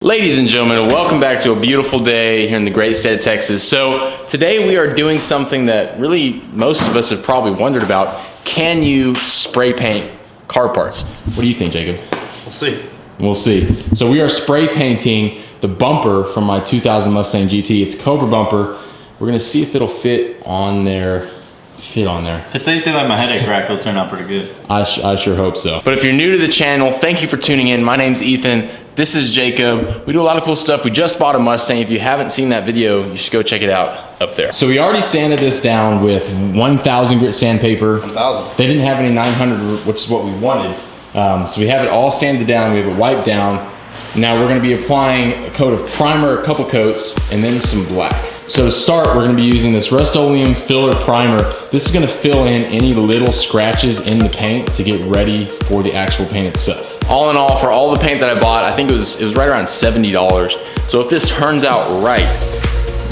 Ladies and gentlemen, welcome back to a beautiful day here in the great state of Texas. So today we are doing something that really most of us have probably wondered about. Can you spray paint car parts? What do you think, Jacob? We'll see. We'll see. So we are spray painting the bumper from my 2000 Mustang GT. It's a Cobra bumper. We're gonna see if it'll fit on there. If it's anything like my headache rack, it'll turn out pretty good. I sure hope so. But if you're new to the channel, thank you for tuning in. My name's Ethan. This is Jacob. We do a lot of cool stuff. We just bought a Mustang. If you haven't seen that video, you should go check it out up there. So we already sanded this down with 1000 grit sandpaper. 1000. They didn't have any 900, which is what we wanted. So we have it all sanded down. We have it wiped down. Now we're gonna be applying a coat of primer, a couple coats, and then some black. So to start, we're gonna be using this Rust-Oleum filler primer. This is gonna fill in any little scratches in the paint to get ready for the actual paint itself. All in all, for all the paint that I bought, I think it was right around $70. So if this turns out right,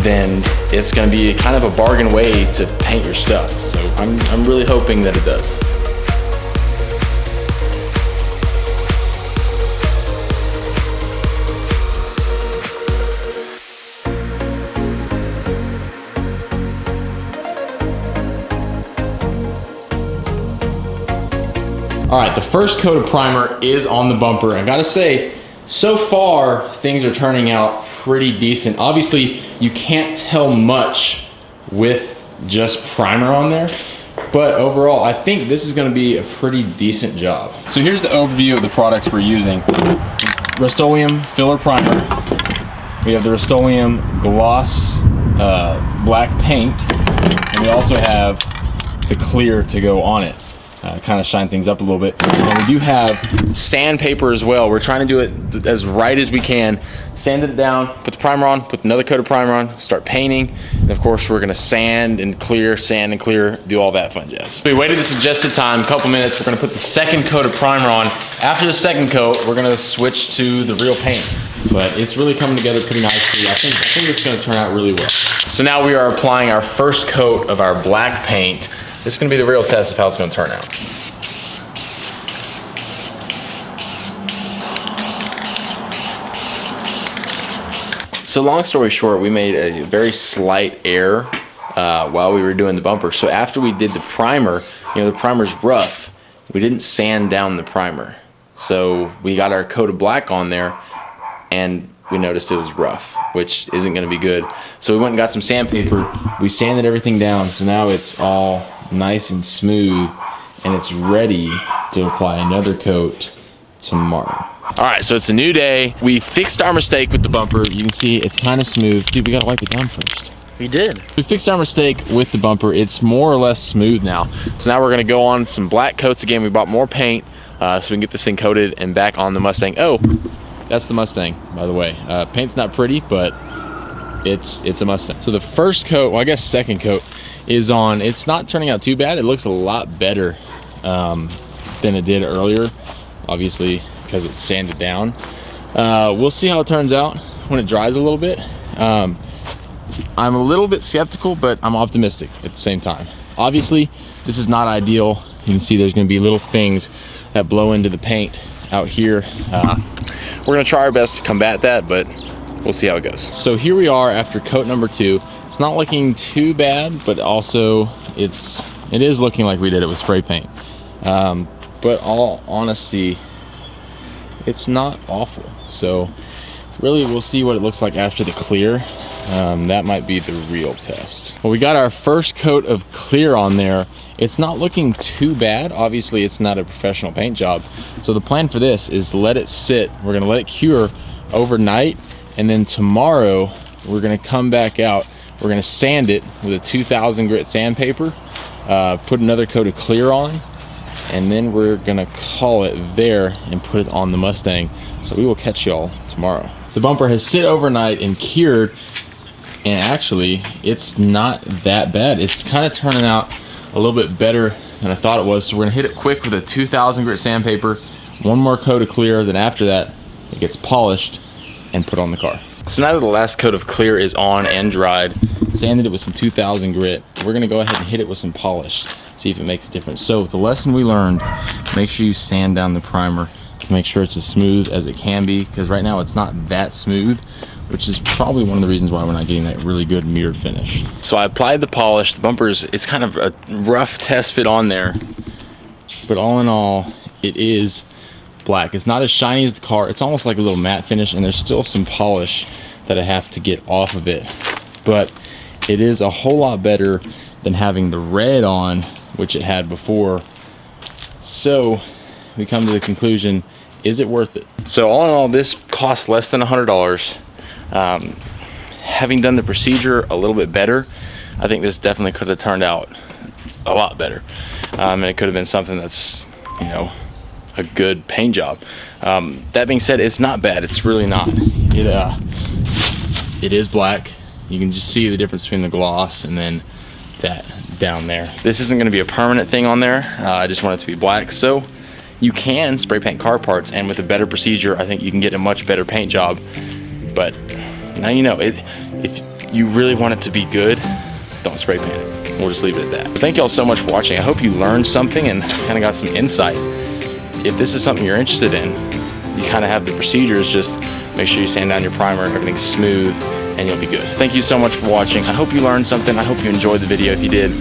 then it's gonna be kind of a bargain way to paint your stuff. So I'm really hoping that it does. All right, the first coat of primer is on the bumper. I gotta say, so far, things are turning out pretty decent. Obviously, you can't tell much with just primer on there, but overall, I think this is gonna be a pretty decent job. So here's the overview of the products we're using. Rust-Oleum filler primer. We have the Rust-Oleum gloss black paint, and we also have the clear to go on it. Kind of shine things up a little bit. And we do have sandpaper as well. We're trying to do it as right as we can. Sand it down, put the primer on, put another coat of primer on, start painting. And of course, we're gonna sand and clear, do all that fun jazz. So we waited the suggested time, a couple minutes. We're gonna put the second coat of primer on. After the second coat, we're gonna switch to the real paint. But it's really coming together pretty nicely. I think it's gonna turn out really well. So now we are applying our first coat of our black paint. This is gonna be the real test of how it's gonna turn out. So long story short, we made a very slight error while we were doing the bumper. So after we did the primer, the primer's rough. We didn't sand down the primer. So we got our coat of black on there and we noticed it was rough, which isn't gonna be good. So we went and got some sandpaper. We sanded everything down. So now it's all nice and smooth and it's ready to apply another coat tomorrow. All right, so it's a new day. We fixed our mistake with the bumper. You can see it's kind of smooth. Dude, we gotta wipe it down first. We did. We fixed our mistake with the bumper. It's more or less smooth now. So now we're gonna go on some black coats again. We bought more paint so we can get this thing coated and back on the Mustang. Oh, that's the Mustang, by the way. Paint's not pretty, but it's a Mustang. So the first coat, well, I guess second coat, is on. It's not turning out too bad. It looks a lot better than it did earlier, obviously because it's sanded down. We'll see how it turns out when it dries a little bit. I'm a little bit skeptical, but I'm optimistic at the same time. Obviously, this is not ideal. You can see there's gonna be little things that blow into the paint out here. We're gonna try our best to combat that, but we'll see how it goes. So here we are after coat number 2. It's not looking too bad, but also it is looking like we did it with spray paint. But all honesty, it's not awful. So really we'll see what it looks like after the clear. That might be the real test. Well, we got our first coat of clear on there. It's not looking too bad. Obviously it's not a professional paint job. So the plan for this is to let it sit. We're gonna let it cure overnight. And then tomorrow we're gonna come back out. We're gonna sand it with a 2000 grit sandpaper, put another coat of clear on, and then we're gonna call it there and put it on the Mustang. So we will catch y'all tomorrow. The bumper has sit overnight and cured, and actually it's not that bad. It's kind of turning out a little bit better than I thought it was. So we're gonna hit it quick with a 2000 grit sandpaper, one more coat of clear, then after that it gets polished and put on the car. So now that the last coat of clear is on and dried, sanded it with some 2000 grit, we're gonna go ahead and hit it with some polish, see if it makes a difference. So the lesson we learned, make sure you sand down the primer to make sure it's as smooth as it can be, because right now it's not that smooth, which is probably one of the reasons why we're not getting that really good mirrored finish. So I applied the polish. The bumpers, it's kind of a rough test fit on there, but all in all, it is black. It's not as shiny as the car. It's almost like a little matte finish, and there's still some polish that I have to get off of it, but it is a whole lot better than having the red on, which it had before. So we come to the conclusion, is it worth it? So all in all, this costs less than $100. Having done the procedure a little bit better, I think this definitely could have turned out a lot better, and it could have been something that's, you know, a good paint job. That being said, it's not bad. It's really not. It is black. You can just see the difference between the gloss and then that down there. This isn't going to be a permanent thing on there. I just want it to be black. So you can spray paint car parts, and with a better procedure, I think you can get a much better paint job. But now you know, if you really want it to be good, don't spray paint it. We'll just leave it at that. But thank y'all so much for watching. I hope you learned something and kind of got some insight. If this is something you're interested in, you kind of have the procedures, just make sure you sand down your primer, everything's smooth, and you'll be good. Thank you so much for watching. I hope you learned something. I hope you enjoyed the video. If you did,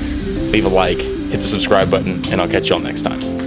leave a like, hit the subscribe button, and I'll catch y'all next time.